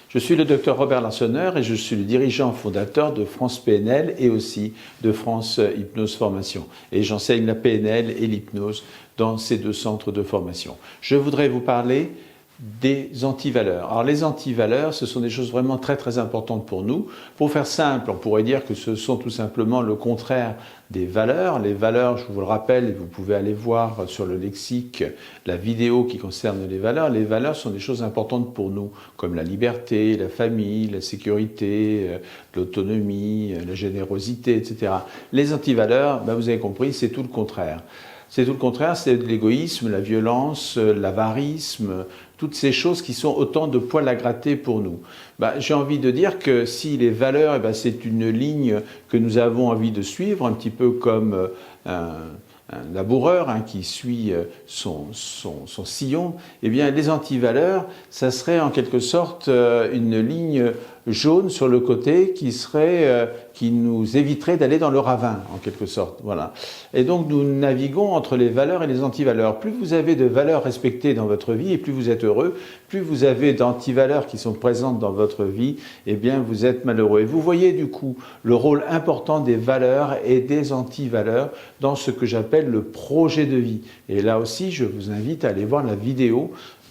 Je suis le docteur Robert Larsonneur et je suis le dirigeant fondateur de France PNL et aussi de France Hypnose Formation. Et j'enseigne la PNL et l'hypnose dans ces deux centres de formation. Je voudrais vous parler des antivaleurs. Alors les antivaleurs, ce sont des choses vraiment très importantes pour nous. Pour faire simple, on pourrait dire que ce sont tout simplement le contraire des valeurs. Les valeurs, je vous le rappelle, et vous pouvez aller voir sur le lexique la vidéo qui concerne les valeurs. Les valeurs sont des choses importantes pour nous, comme la liberté, la famille, la sécurité, l'autonomie, la générosité, etc. Les antivaleurs, vous avez compris, c'est tout le contraire. C'est tout le contraire, c'est l'égoïsme, la violence, l'avarisme, toutes ces choses qui sont autant de poils à gratter pour nous. J'ai envie de dire que si les valeurs, c'est une ligne que nous avons envie de suivre, un petit peu comme un laboureur qui suit son sillon, les antivaleurs, ça serait en quelque sorte une ligne jaune sur le côté qui nous éviterait d'aller dans le ravin, en quelque sorte. Voilà. Et donc nous naviguons entre les valeurs et les antivaleurs. Plus vous avez de valeurs respectées dans votre vie et plus vous êtes heureux, plus vous avez d'antivaleurs qui sont présentes dans votre vie, vous êtes malheureux. Et vous voyez du coup le rôle important des valeurs et des antivaleurs dans ce que j'appelle le projet de vie. Et là aussi, je vous invite à aller voir la vidéo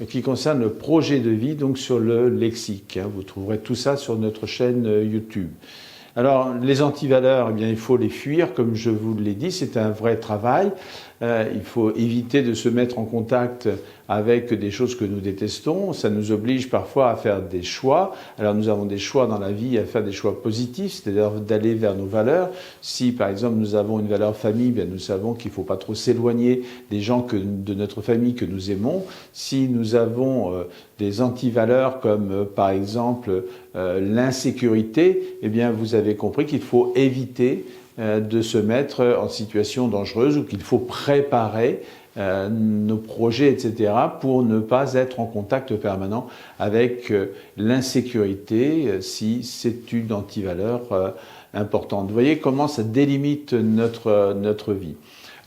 qui concerne le projet de vie, donc sur le lexique. Vous trouverez tout ça sur notre chaîne YouTube. Alors, les antivaleurs, il faut les fuir, comme je vous l'ai dit, c'est un vrai travail. Il faut éviter de se mettre en contact avec des choses que nous détestons. Ça nous oblige parfois à faire des choix. Alors, nous avons des choix dans la vie, à faire des choix positifs, c'est-à-dire d'aller vers nos valeurs. Si, par exemple, nous avons une valeur famille, nous savons qu'il ne faut pas trop s'éloigner des gens de notre famille que nous aimons. Si nous avons des antivaleurs comme, par exemple, l'insécurité, vous avez compris qu'il faut éviter de se mettre en situation dangereuse ou qu'il faut préparer nos projets, etc., pour ne pas être en contact permanent avec l'insécurité si c'est une antivaleur importante. Vous voyez comment ça délimite notre vie.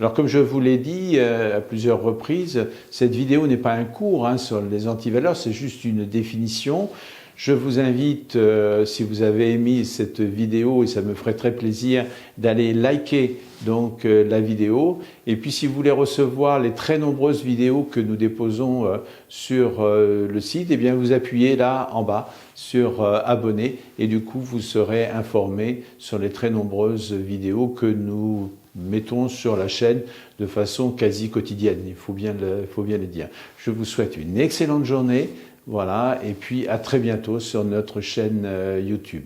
Alors comme je vous l'ai dit à plusieurs reprises, cette vidéo n'est pas un cours sur les antivaleurs, c'est juste une définition. Je vous invite, si vous avez aimé cette vidéo, et ça me ferait très plaisir, d'aller liker donc la vidéo. Et puis si vous voulez recevoir les très nombreuses vidéos que nous déposons sur le site, vous appuyez là en bas sur abonner et du coup vous serez informé sur les très nombreuses vidéos que nous mettons sur la chaîne de façon quasi quotidienne. Il faut bien le dire. Je vous souhaite une excellente journée. Voilà, et puis à très bientôt sur notre chaîne YouTube.